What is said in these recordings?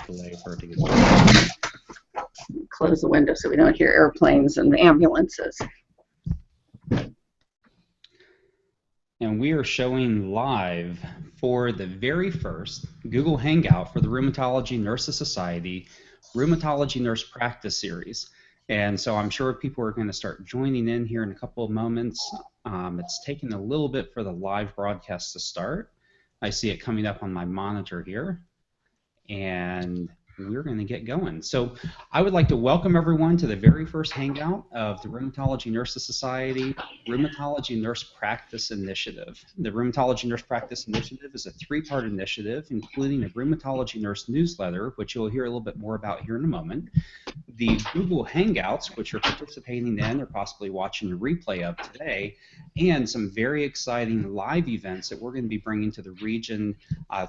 delay for it to get started. Close the window so we don't hear airplanes and ambulances. And we are showing live for the very first Google Hangout for the Rheumatology Nurses Society Rheumatology Nurse Practice series. And so I'm sure people are going to start joining in here in a couple of moments. It's taking a little bit for the live broadcast to start. I see it coming up on my monitor here. And we're going to get going. So I would like to welcome everyone to the very first Hangout of the Rheumatology Nurses Society Rheumatology Nurse Practice Initiative. The Rheumatology Nurse Practice Initiative is a three-part initiative, including a Rheumatology Nurse newsletter, which you'll hear a little bit more about here in a moment, the Google Hangouts, which you're participating in or possibly watching a replay of today, and some very exciting live events that we're going to be bringing to the region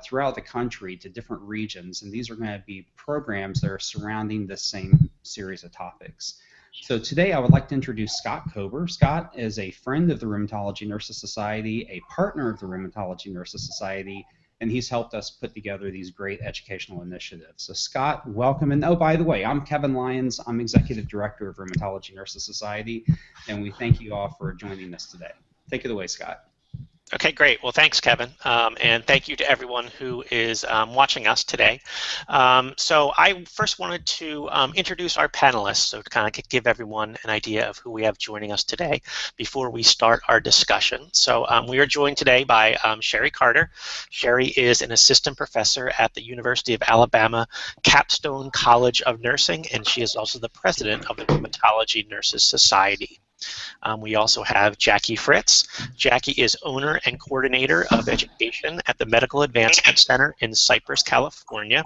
throughout the country to different regions, and these are going to be programs that are surrounding the same series of topics. So today I would like to introduce Scott Kober. Scott is a friend of the Rheumatology Nurses Society, a partner of the Rheumatology Nurses Society, and he's helped us put together these great educational initiatives. So Scott, welcome. And oh, by the way, I'm Kevin Lyons. I'm Executive Director of Rheumatology Nurses Society, and we thank you all for joining us today. Take it away, Scott. Okay, great. Well, thanks, Kevin, and thank you to everyone who is watching us today. So I first wanted to introduce our panelists, so to kind of give everyone an idea of who we have joining us today before we start our discussion. So we are joined today by Sherry Carter. Sherry is an assistant professor at the University of Alabama Capstone College of Nursing, and she is also the president of the Rheumatology Nurses Society. We also have Jackie Fritz. Jackie is owner and coordinator of education at the Medical Advancement Center in Cypress, California,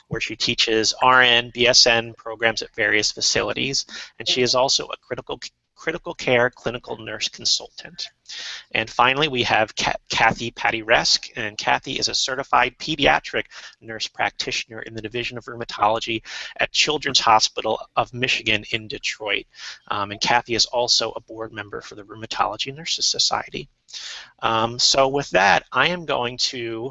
where she teaches RN, BSN programs at various facilities, and she is also a critical care clinical nurse consultant. And finally, we have Kathy Patty-Resk, and Kathy is a certified pediatric nurse practitioner in the Division of Rheumatology at Children's Hospital of Michigan in Detroit. And Kathy is also a board member for the Rheumatology Nurses Society. So with that, I am going to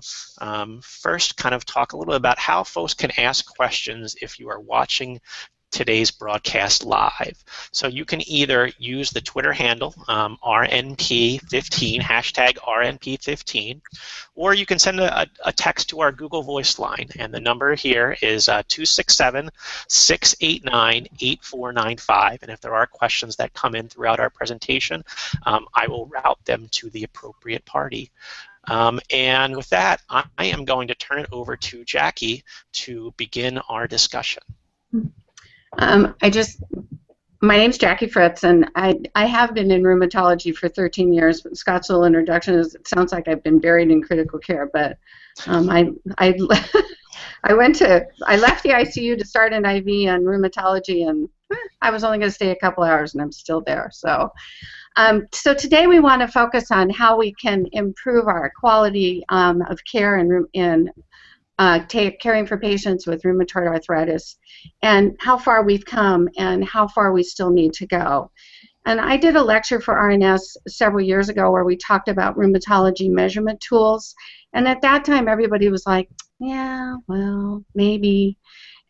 first kind of talk a little bit about how folks can ask questions if you are watching today's broadcast live. So you can either use the Twitter handle, RNP15, hashtag RNP15, or you can send a text to our Google Voice line, and the number here is 267-689-8495, and if there are questions that come in throughout our presentation, I will route them to the appropriate party. And with that, I am going to turn it over to Jackie to begin our discussion. My name's Jackie Fritz, and I have been in rheumatology for 13 years. Scott's little introduction is, it sounds like I've been buried in critical care, but I left the ICU to start an IV on rheumatology, and I was only going to stay a couple hours, and I'm still there. So today we want to focus on how we can improve our quality of care in caring for patients with rheumatoid arthritis, and how far we've come and how far we still need to go. And I did a lecture for RNS several years ago where we talked about rheumatology measurement tools, and at that time everybody was like, yeah, well, maybe.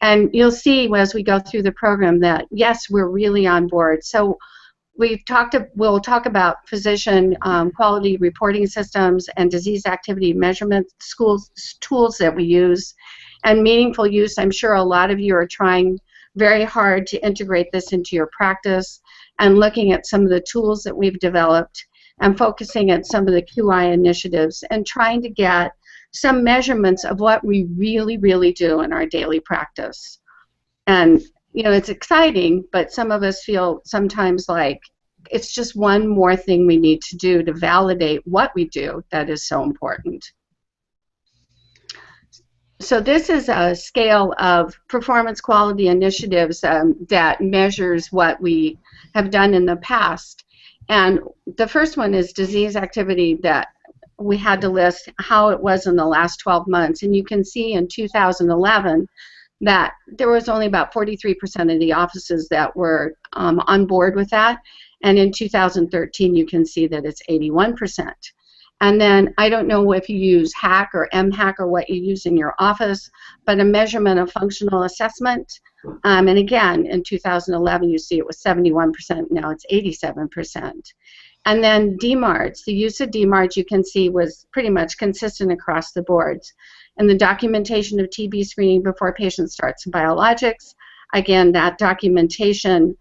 And you'll see as we go through the program that yes, we're really on board. So we'll talk about physician quality reporting systems and disease activity measurement tools that we use, and meaningful use. I'm sure a lot of you are trying very hard to integrate this into your practice and looking at some of the tools that we've developed and focusing at some of the QI initiatives and trying to get some measurements of what we really, really do in our daily practice. And you know, it's exciting, but some of us feel sometimes like it's just one more thing we need to do to validate what we do that is so important. So this is a scale of performance quality initiatives that measures what we have done in the past. And the first one is disease activity, that we had to list how it was in the last 12 months. And you can see in 2011 that there was only about 43% of the offices that were on board with that. And in 2013, you can see that it's 81%. And then I don't know if you use HAC or MHAC or what you use in your office, but a measurement of functional assessment. And again, in 2011, you see it was 71%. Now it's 87%. And then DMARDs, the use of DMARDs you can see was pretty much consistent across the boards. And the documentation of TB screening before a patient starts biologics, again, that documentation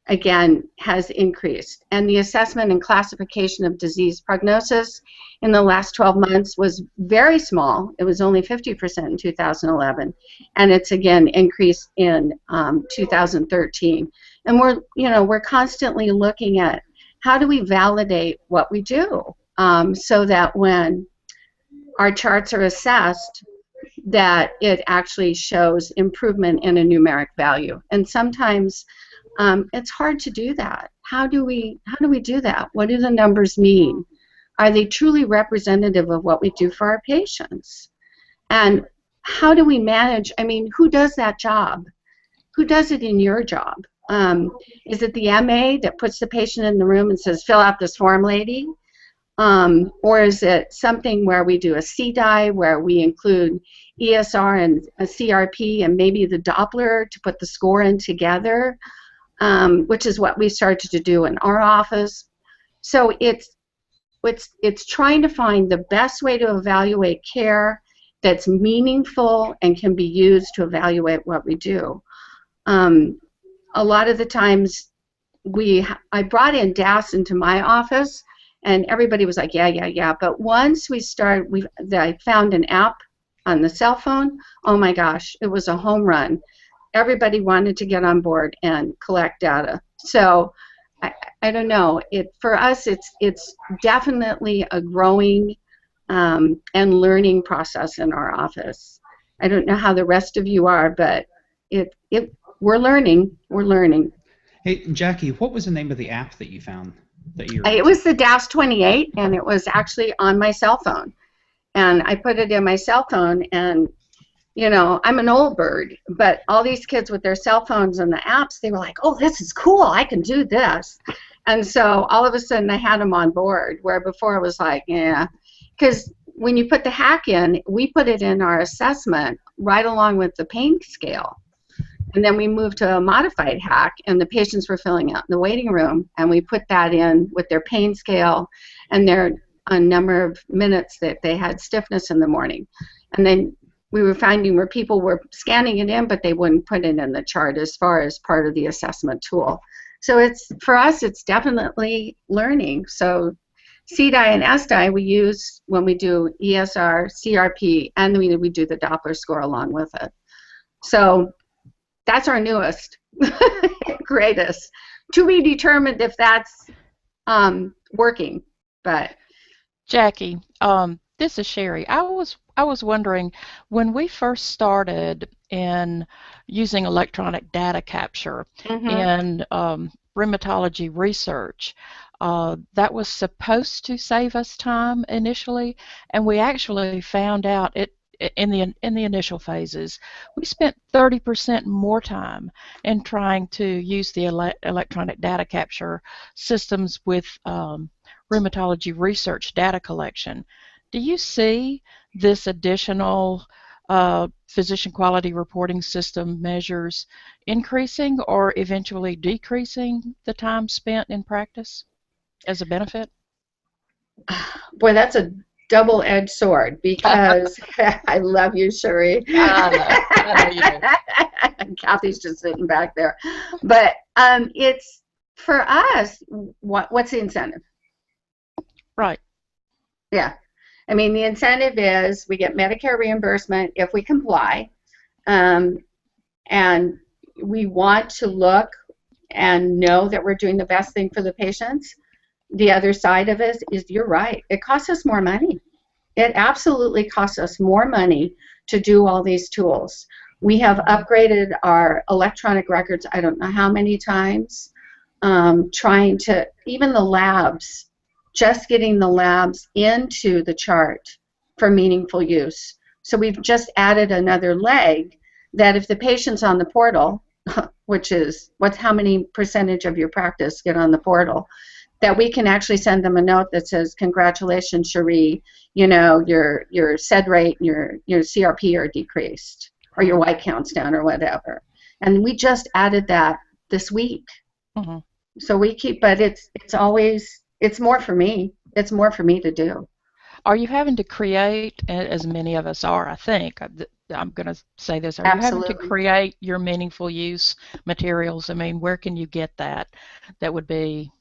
again has increased. And the assessment and classification of disease prognosis in the last 12 months was very small. It was only 50% in 2011, and it's again increased in 2013. And we're constantly looking at how do we validate what we do, so that when our charts are assessed, that it actually shows improvement in a numeric value. And sometimes it's hard to do that. How do we do that? What do the numbers mean? Are they truly representative of what we do for our patients? And how do we manage? I mean, who does that job? Who does it in your job? Is it the MA that puts the patient in the room and says, fill out this form, lady? Or is it something where we do a CDI, where we include ESR and a CRP and maybe the Doppler to put the score in together, which is what we started to do in our office. So it's trying to find the best way to evaluate care that's meaningful and can be used to evaluate what we do. A lot of the times, I brought in DAS into my office, and everybody was like, yeah. But once I found an app on the cell phone, oh my gosh, it was a home run. Everybody wanted to get on board and collect data. So I don't know. For us, it's definitely a growing and learning process in our office. I don't know how the rest of you are, but we're learning. We're learning. Hey, Jackie, what was the name of the app that you found? It was the DAS28, and it was actually on my cell phone. And I put it in my cell phone, and, I'm an old bird, but all these kids with their cell phones and the apps, they were like, oh, this is cool. I can do this. And so all of a sudden I had them on board, where before it was like, yeah. Because when you put the HAC in, we put it in our assessment right along with the pain scale. And then we moved to a modified HAC, and the patients were filling out in the waiting room, and we put that in with their pain scale and their number of minutes that they had stiffness in the morning. And then we were finding where people were scanning it in, but they wouldn't put it in the chart as far as part of the assessment tool. So for us, it's definitely learning. So CDI and SDI we use when we do ESR, CRP, and we do the Doppler score along with it. So that's our newest, greatest. To be determined if that's working. But Jackie, this is Sherry. I was wondering, when we first started in using electronic data capture in rheumatology research, that was supposed to save us time initially, and we actually found out in the initial phases, we spent 30% more time in trying to use the electronic data capture systems with rheumatology research data collection. Do you see this additional physician quality reporting system measures increasing or eventually decreasing the time spent in practice as a benefit? Boy, that's a double-edged sword, because I love you, Sherry. I know you. Kathy's just sitting back there. But it's, for us, what's the incentive? Right. Yeah. I mean, the incentive is we get Medicare reimbursement if we comply, and we want to look and know that we're doing the best thing for the patients. The other side of it is, you're right, it costs us more money. It absolutely costs us more money to do all these tools. We have upgraded our electronic records I don't know how many times, trying to, even the labs, just getting the labs into the chart for meaningful use. So we've just added another leg that if the patient's on the portal, which is how many percentage of your practice get on the portal, that we can actually send them a note that says, "Congratulations, Cherie, you know, your SED rate and your CRP are decreased, or your white count's down, or whatever." And we just added that this week. Mm-hmm. So we keep, but it's always, it's more for me. It's more for me to do. Are you having to create, as many of us are, I think, I'm going to say this, are you having to Absolutely. create your meaningful use materials? I mean, where can you get that would be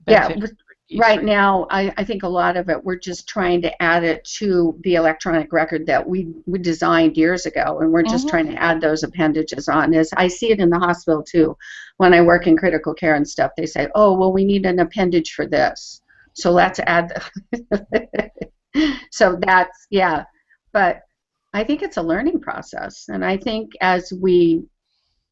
Yeah, beneficial? right now, I think a lot of it, we're just trying to add it to the electronic record that we designed years ago, and we're just trying to add those appendages on. As I see it in the hospital, too, when I work in critical care and stuff, they say, "Oh, well, we need an appendage for this, so let's add so that's, yeah. But I think it's a learning process, and I think as we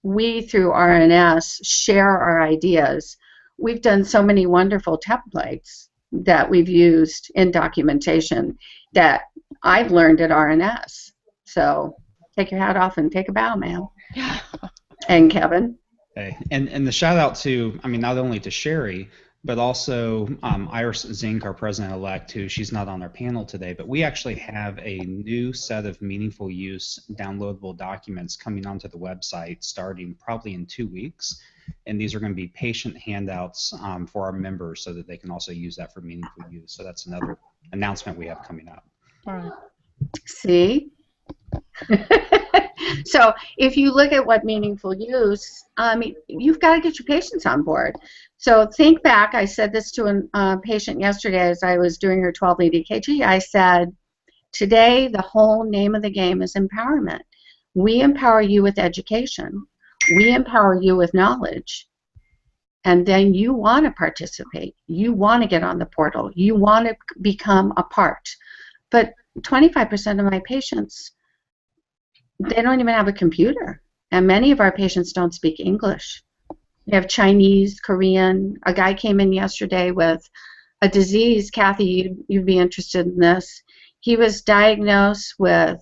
through RNS share our ideas, we've done so many wonderful templates that we've used in documentation that I've learned at RNS. So take your hat off and take a bow, ma'am. And Kevin. Okay. And the shout out to, I mean, not only to Sherry, but also Iris Zink, our president-elect, who she's not on our panel today, but we actually have a new set of meaningful use downloadable documents coming onto the website starting probably in 2 weeks. And these are going to be patient handouts for our members so that they can also use that for meaningful use. So that's another announcement we have coming up. All right. See? So if you look at what meaningful use, you've got to get your patients on board. So think back, I said this to a patient yesterday as I was doing her 12-lead EKG. I said, today the whole name of the game is empowerment. We empower you with education. We empower you with knowledge. And then you want to participate. You want to get on the portal. You want to become a part. But 25% of my patients, they don't even have a computer. And many of our patients don't speak English. We have Chinese, Korean. A guy came in yesterday with a disease. Kathy, you'd be interested in this. He was diagnosed with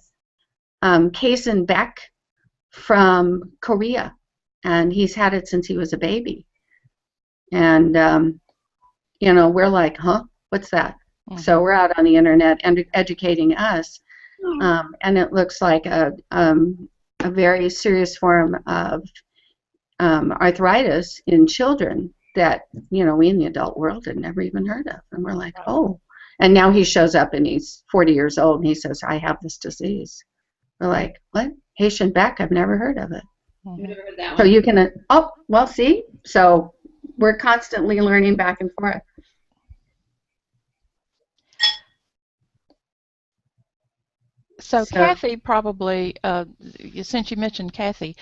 Kaizen-Beck from Korea, and he's had it since he was a baby. And, you know, we're like, huh? What's that? Mm-hmm. So we're out on the internet and educating us. And it looks like a very serious form of arthritis in children that, you know, we in the adult world had never even heard of. And we're like, oh. And now he shows up and he's 40 years old and he says, I have this disease. We're like, what? Kaizen-Beck? I've never heard of it. Never heard that one. So you can, oh, well, see? So we're constantly learning back and forth. So Kathy probably, since you mentioned Kathy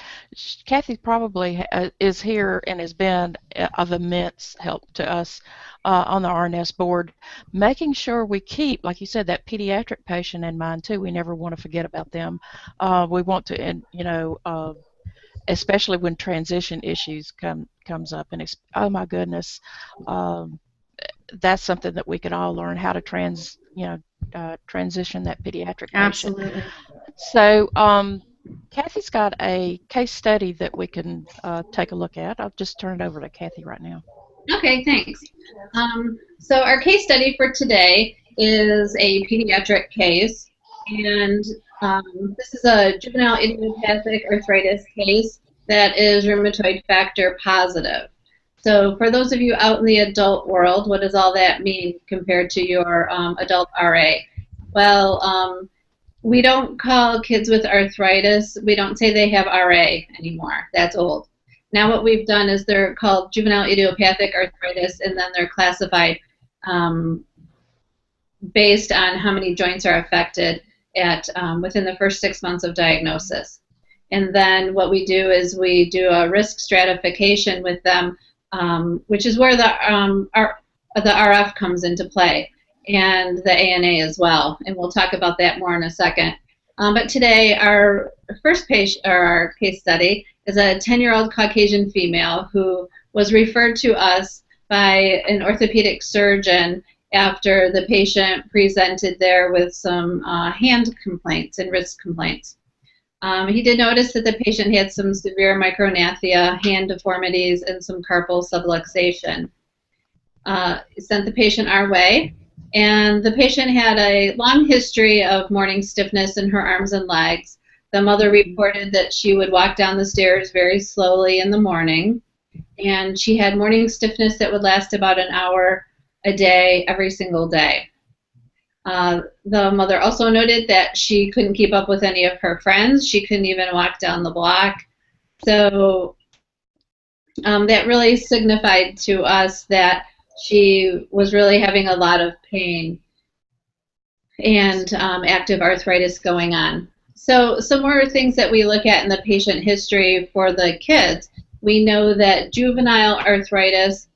probably is here and has been of immense help to us on the RNS board, making sure we keep, like you said, that pediatric patient in mind too. We never want to forget about them. We want to, and you know, especially when transition issues comes up, and oh my goodness, that's something that we could all learn how to transition that pediatric patient. Absolutely. So Kathy's got a case study that we can take a look at. I'll just turn it over to Kathy right now. Okay, thanks. So our case study for today is a pediatric case, and this is a juvenile idiopathic arthritis case that is rheumatoid factor positive. So for those of you out in the adult world, what does all that mean compared to your adult RA? Well, we don't call kids with arthritis, we don't say they have RA anymore. That's old. Now what we've done is they're called juvenile idiopathic arthritis, and then they're classified based on how many joints are affected at within the first 6 months of diagnosis. And then what we do is we do a risk stratification with them, which is where the RF comes into play, and the ANA as well. And we'll talk about that more in a second. But today, our first patient, or our case study, is a 10-year-old Caucasian female who was referred to us by an orthopedic surgeon after the patient presented there with some hand complaints and wrist complaints. He did notice that the patient had some severe micrognathia, hand deformities, and some carpal subluxation. sent the patient our way. And the patient had a long history of morning stiffness in her arms and legs. The mother reported that she would walk down the stairs very slowly in the morning, and she had morning stiffness that would last about an hour a day, every single day. The mother also noted that she couldn't keep up with any of her friends. She couldn't even walk down the block. So that really signified to us that she was really having a lot of pain and active arthritis going on. So some more things that we look at in the patient history for the kids. We know that juvenile arthritis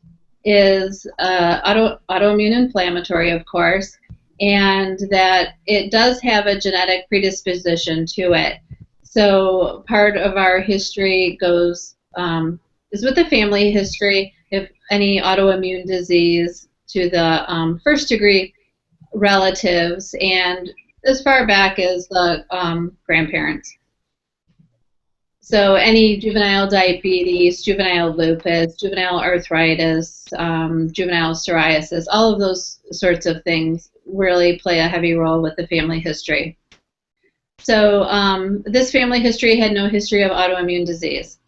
is autoimmune inflammatory, of course, and that it does have a genetic predisposition to it. So part of our history goes is with the family history, if any autoimmune disease to the first degree relatives, and as far back as the grandparents. So any juvenile diabetes, juvenile lupus, juvenile arthritis, juvenile psoriasis, all of those sorts of things really play a heavy role with the family history. So this family history had no history of autoimmune disease.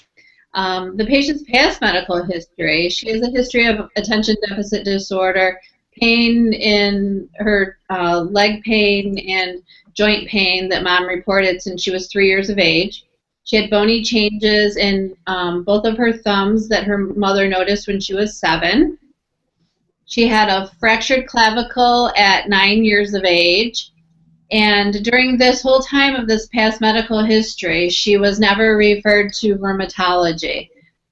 The patient's past medical history, she has a history of attention deficit disorder, pain in her leg pain and joint pain that mom reported since she was 3 years of age. She had bony changes in both of her thumbs that her mother noticed when she was 7. She had a fractured clavicle at 9 years of age. And during this whole time of this past medical history, she was never referred to rheumatology.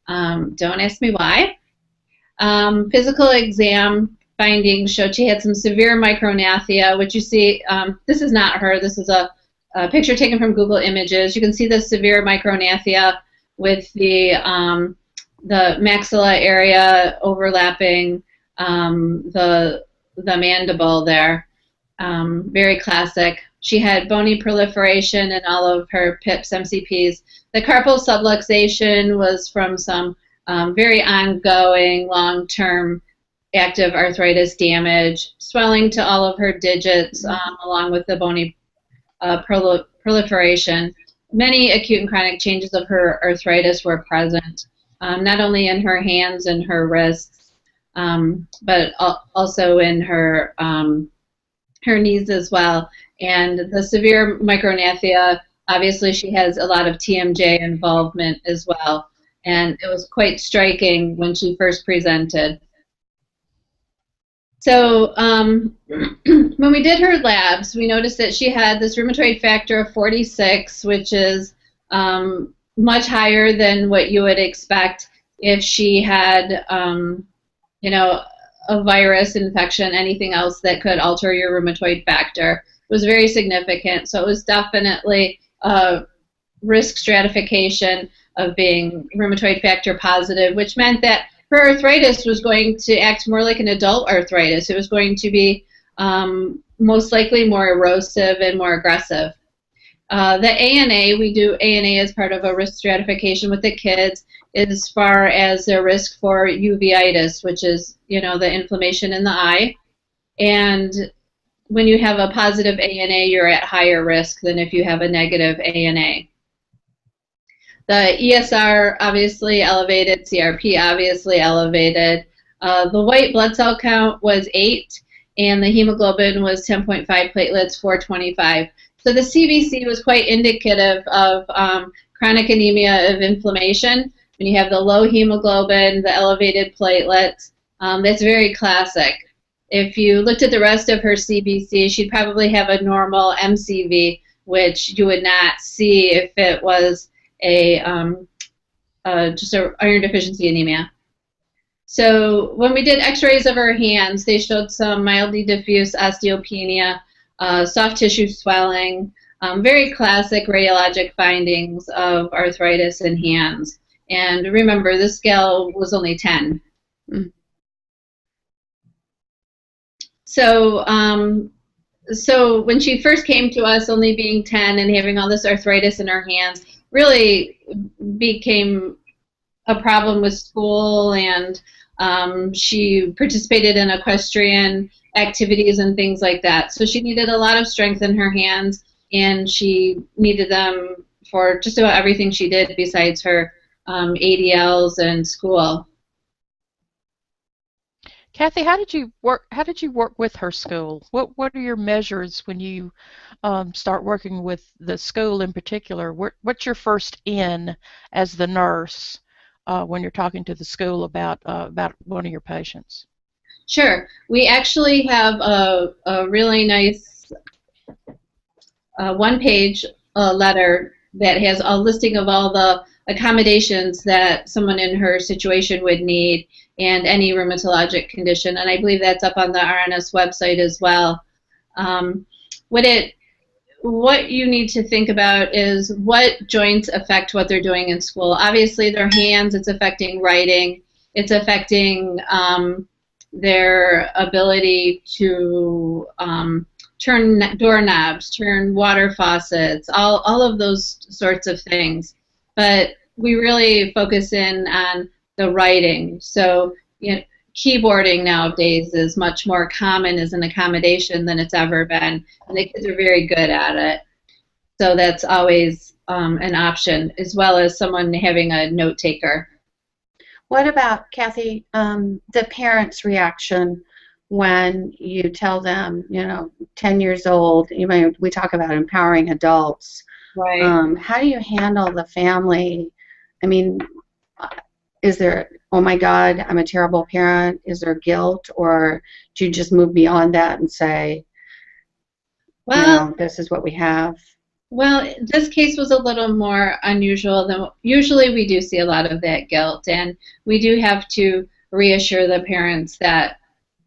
Don't ask me why. Physical exam findings showed she had some severe micronathia, which you see, this is not her, this is a picture taken from Google Images. You can see the severe micronathia with the maxilla area overlapping the mandible there. Very classic. She had bony proliferation in all of her PIPs, MCPs. The carpal subluxation was from some very ongoing, long-term active arthritis damage, swelling to all of her digits along with the bony proliferation. Many acute and chronic changes of her arthritis were present, not only in her hands and her wrists, but also in her knees as well. And the severe micronathia, obviously she has a lot of TMJ involvement as well. And it was quite striking when she first presented. So when we did her labs, we noticed that she had this rheumatoid factor of 46, which is much higher than what you would expect if she had, you know, a virus infection, anything else that could alter your rheumatoid factor. It was very significant. So it was definitely a risk stratification of being rheumatoid factor positive, which meant that her arthritis was going to act more like an adult arthritis. It was going to be most likely more erosive and more aggressive. The ANA, we do ANA as part of a risk stratification with the kids as far as their risk for uveitis, which is, you know, the inflammation in the eye. And when you have a positive ANA, you're at higher risk than if you have a negative ANA. The ESR obviously elevated, CRP obviously elevated. The white blood cell count was 8, and the hemoglobin was 10.5 platelets, 425. So the CBC was quite indicative of chronic anemia of inflammation. When you have the low hemoglobin, the elevated platelets, that's very classic. If you looked at the rest of her CBC, she'd probably have a normal MCV, which you would not see if it was a just an iron deficiency anemia. So when we did x-rays of her hands, they showed some mildly diffuse osteopenia, soft tissue swelling, very classic radiologic findings of arthritis in hands. And remember, this scale was only 10. So, so when she first came to us, only being 10 and having all this arthritis in her hands, really became a problem with school and She participated in equestrian activities and things like that. So she needed a lot of strength in her hands, and she needed them for just about everything she did besides her ADLs and school. Kathy, how did you work? How did you work with her school? What are your measures when you start working with the school in particular? What's your first in as the nurse when you're talking to the school about one of your patients? Sure. We actually have a really nice one-page letter that has a listing of all the accommodations that someone in her situation would need and any rheumatologic condition. And I believe that's up on the RNS website as well. What you need to think about is what joints affect what they're doing in school. Obviously, their hands, it's affecting writing. It's affecting their ability to turn doorknobs, turn water faucets, all of those sorts of things. But we really focus in on the writing. So, you know, keyboarding nowadays is much more common as an accommodation than it's ever been, and the kids are very good at it. So that's always an option, as well as someone having a note taker. What about, Kathy, the parents' reaction when you tell them, 10 years old, we talk about empowering adults. Right. How do you handle the family? I mean, is there, oh my God, I'm a terrible parent? Is there guilt? Or do you just move beyond that and say, well, this is what we have? Well, this case was a little more unusual than usually we do see a lot of that guilt, and we do have to reassure the parents that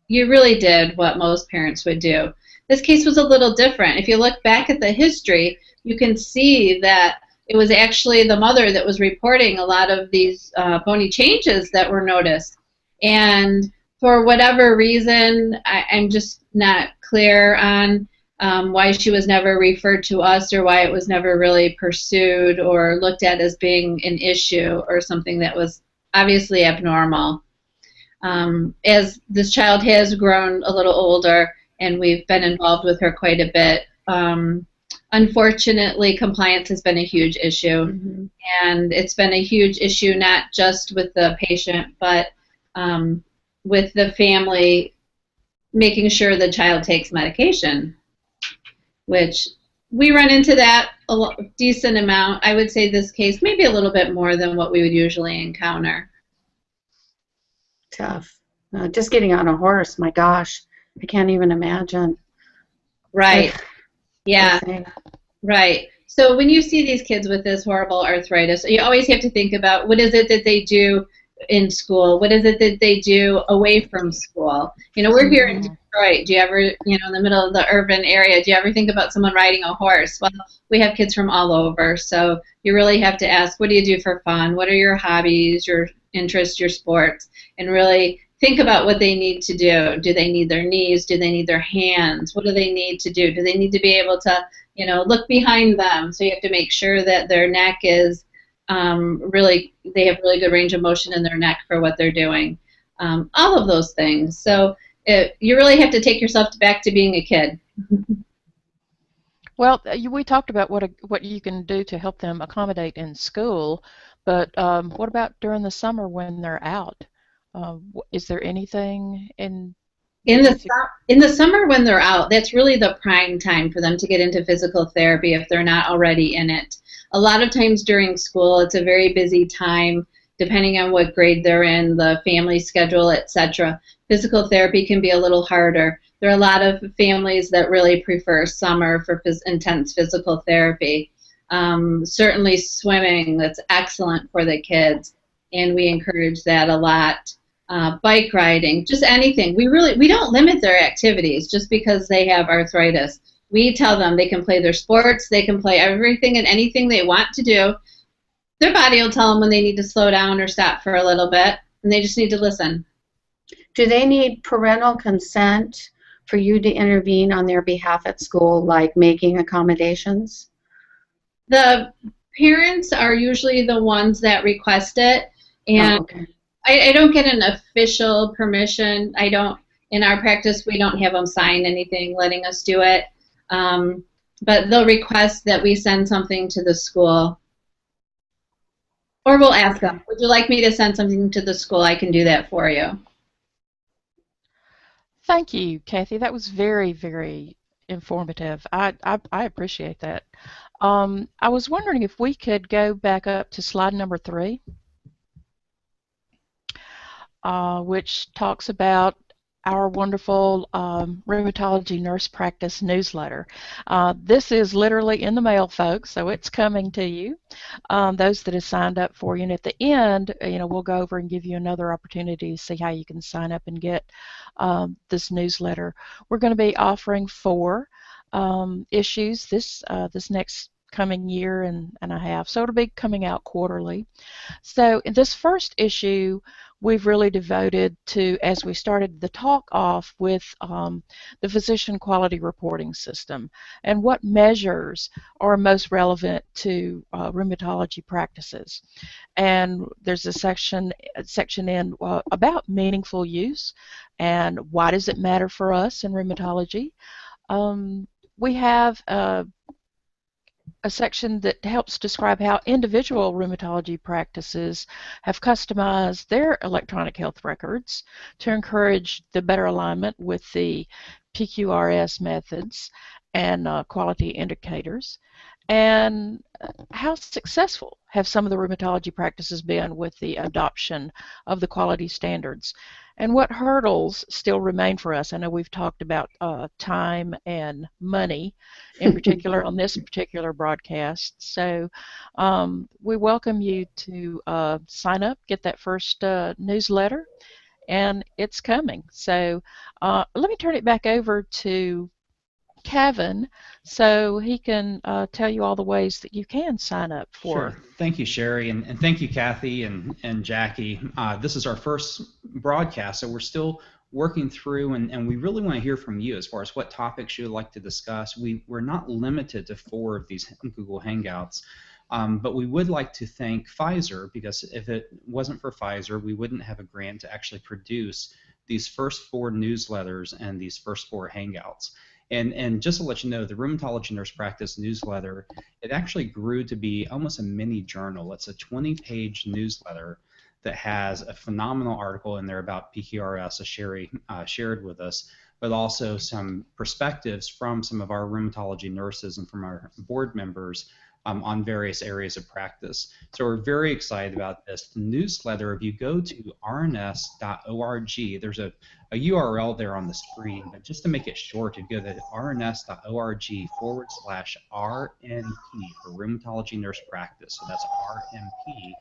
you really did what most parents would do. This case was a little different. If you look back at the history, you can see that it was actually the mother that was reporting a lot of these bony changes that were noticed. And for whatever reason, I'm just not clear on why she was never referred to us, or why it was never really pursued or looked at as being an issue or something that was obviously abnormal. As this child has grown a little older and we've been involved with her quite a bit, unfortunately, compliance has been a huge issue. Mm-hmm. And it's been a huge issue not just with the patient, but with the family making sure the child takes medication, which we run into that a decent amount. I would say this case maybe a little bit more than what we would usually encounter. Tough. Just getting on a horse, my gosh, I can't even imagine. Right. Yeah. Right. So when you see these kids with this horrible arthritis, you always have to think about what is it that they do in school? What is it that they do away from school? We're here in Detroit. Do you ever, in the middle of the urban area, do you ever think about someone riding a horse? Well, we have kids from all over, so you really have to ask, what do you do for fun? What are your hobbies, your interests, your sports? And really think about what they need to do. Do they need their knees? Do they need their hands? What do they need to do? Do they need to be able to, look behind them? So you have to make sure that their neck is they have really good range of motion in their neck for what they're doing. All of those things. So you really have to take yourself back to being a kid. Well, we talked about what you can do to help them accommodate in school, but what about during the summer when they're out? Is there anything in the summer when they're out? That's really the prime time for them to get into physical therapy if they're not already in it. A lot of times during school, it's a very busy time, depending on what grade they're in, the family schedule, etc. Physical therapy can be a little harder. There are a lot of families that really prefer summer for intense physical therapy. Certainly swimming, that's excellent for the kids, and we encourage that a lot. Bike riding, just anything. We don't limit their activities just because they have arthritis. We tell them they can play their sports, they can play everything and anything they want to do. Their body will tell them when they need to slow down or stop for a little bit, and they just need to listen. Do they need parental consent for you to intervene on their behalf at school, like making accommodations? The parents are usually the ones that request it, and I don't get an official permission. I don't, in our practice, we don't have them sign anything letting us do it. But they'll request that we send something to the school. Or we'll ask them, would you like me to send something to the school? I can do that for you. Thank you, Kathy. That was very, very informative. I appreciate that. I was wondering if we could go back up to slide number 3, which talks about our wonderful Rheumatology Nurse Practice newsletter. This is literally in the mail, folks, so it's coming to you, those that have signed up for you. And at the end, we'll go over and give you another opportunity to see how you can sign up and get this newsletter. We're going to be offering 4 issues this next coming year and a half, so it'll be coming out quarterly. So in this first issue, we've really devoted to, as we started the talk off with the physician quality reporting system and what measures are most relevant to rheumatology practices. And there's a section in about meaningful use and why does it matter for us in rheumatology. We have a section that helps describe how individual rheumatology practices have customized their electronic health records to encourage the better alignment with the PQRS methods and quality indicators, and how successful have some of the rheumatology practices been with the adoption of the quality standards, and what hurdles still remain for us. I know we've talked about time and money in particular on this particular broadcast, so we welcome you to sign up, get that first newsletter, and it's coming. So let me turn it back over to Kevin so he can tell you all the ways that you can sign up for. Sure. Thank you, Sherry, and thank you, Kathy and Jackie. This is our first broadcast, so we're still working through, and we really want to hear from you as far as what topics you would like to discuss. We're not limited to 4 of these Google Hangouts, but we would like to thank Pfizer, because if it wasn't for Pfizer, we wouldn't have a grant to actually produce these first 4 newsletters and these first 4 Hangouts. And just to let you know, the Rheumatology Nurse Practice newsletter, it actually grew to be almost a mini journal. It's a 20-page newsletter that has a phenomenal article in there about PQRS, as Sherry shared with us, but also some perspectives from some of our rheumatology nurses and from our board members on various areas of practice. So we're very excited about this. The newsletter, if you go to rns.org, there's a URL there on the screen, but just to make it short, if you go to rns.org/RNP for Rheumatology Nurse Practice, so that's RMP,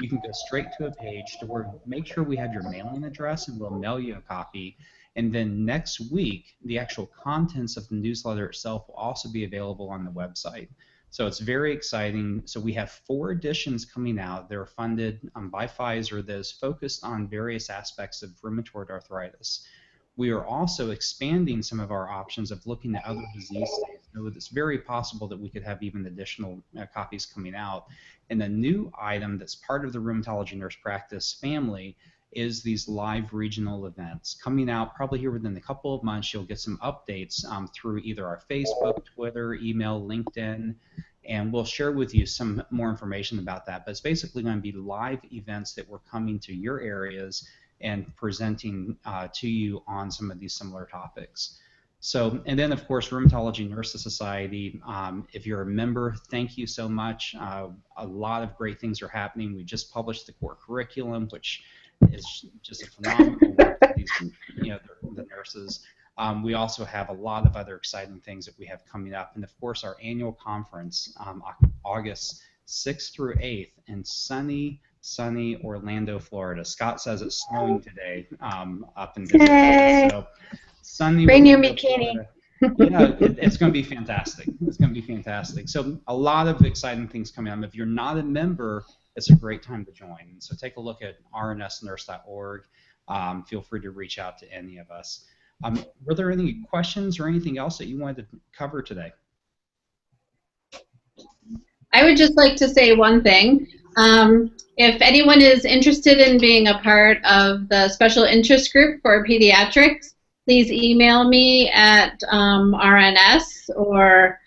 you can go straight to a page to where make sure we have your mailing address and we'll mail you a copy. And then next week, the actual contents of the newsletter itself will also be available on the website. So it's very exciting. So we have 4 editions coming out. They're funded by Pfizer that is focused on various aspects of rheumatoid arthritis. We are also expanding some of our options of looking at other disease states. So it's very possible that we could have even additional copies coming out. And a new item that's part of the Rheumatology Nurse Practice family is these live regional events coming out probably here within a couple of months. You'll get some updates through either our Facebook, Twitter, email, LinkedIn, and we'll share with you some more information about that. But it's basically going to be live events that we're coming to your areas and presenting to you on some of these similar topics. So, and then of course, Rheumatology Nurses Society, if you're a member, thank you so much. A lot of great things are happening. We just published the core curriculum, which is just a phenomenal work for these, the nurses. We also have a lot of other exciting things that we have coming up, and of course our annual conference, August 6th through 8th in sunny Orlando, Florida. Scott says it's snowing today up in his area, so sunny. Bring your bikini. Yeah, it's going to be fantastic. It's going to be fantastic. So a lot of exciting things coming up. If you're not a member, it's a great time to join. So take a look at rnsnurse.org. Feel free to reach out to any of us. Were there any questions or anything else that you wanted to cover today? I would just like to say one thing. if anyone is interested in being a part of the special interest group for pediatrics, please email me at RNS or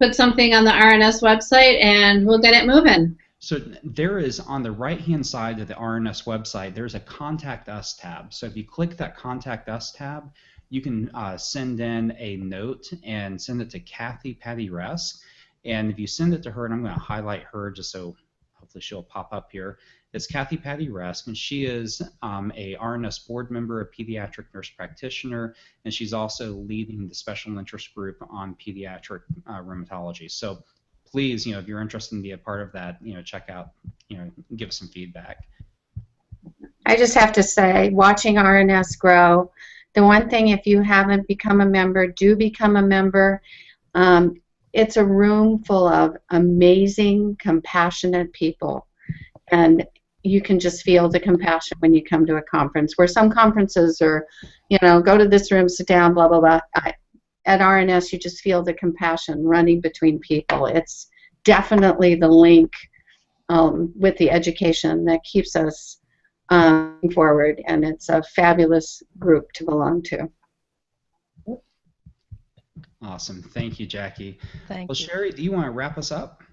put something on the RNS website and we'll get it moving. So there is, on the right-hand side of the RNS website, there's a Contact Us tab. So if you click that Contact Us tab, you can send in a note and send it to Kathy Patty Resk. And if you send it to her, and I'm going to highlight her just so hopefully she'll pop up here, it's Kathy Patty Resk, and she is a RNS board member, a pediatric nurse practitioner, and she's also leading the special interest group on pediatric rheumatology. So please, if you're interested in being a part of that, check out, give us some feedback. I just have to say, watching RNS grow, the one thing, if you haven't become a member, do become a member. It's a room full of amazing, compassionate people, and you can just feel the compassion when you come to a conference, where some conferences are, go to this room, sit down, blah, blah, blah. At RNS, you just feel the compassion running between people. It's definitely the link with the education that keeps us forward, and it's a fabulous group to belong to. Awesome. Thank you, Jackie. Thank you. Sherry, do you want to wrap us up?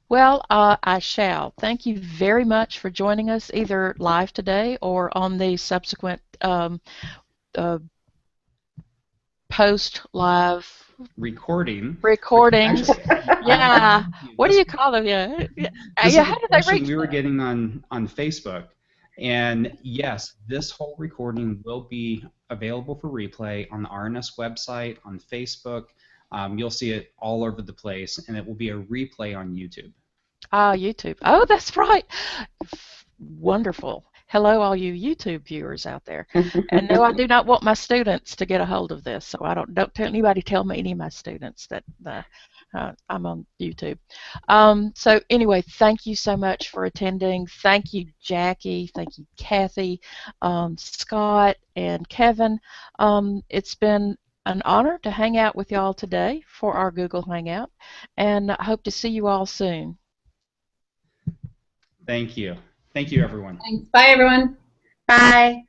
Well, I shall. Thank you very much for joining us either live today or on the subsequent post-live recordings. Yeah. What do you call them? Yeah. This yeah. is How the did they question reach we were that? getting on Facebook. And yes, this whole recording will be available for replay on the RNS website, on Facebook. You'll see it all over the place, and it will be a replay on YouTube. YouTube. Oh, that's right. Wonderful. Hello, all you YouTube viewers out there. And no, I do not want my students to get a hold of this, so don't tell anybody. Tell me any of my students that I'm on YouTube. So anyway, thank you so much for attending. Thank you, Jackie. Thank you, Kathy, Scott, and Kevin. It's been an honor to hang out with y'all today for our Google Hangout, and I hope to see you all soon. Thank you. Thank you, everyone. Thanks. Bye, everyone. Bye.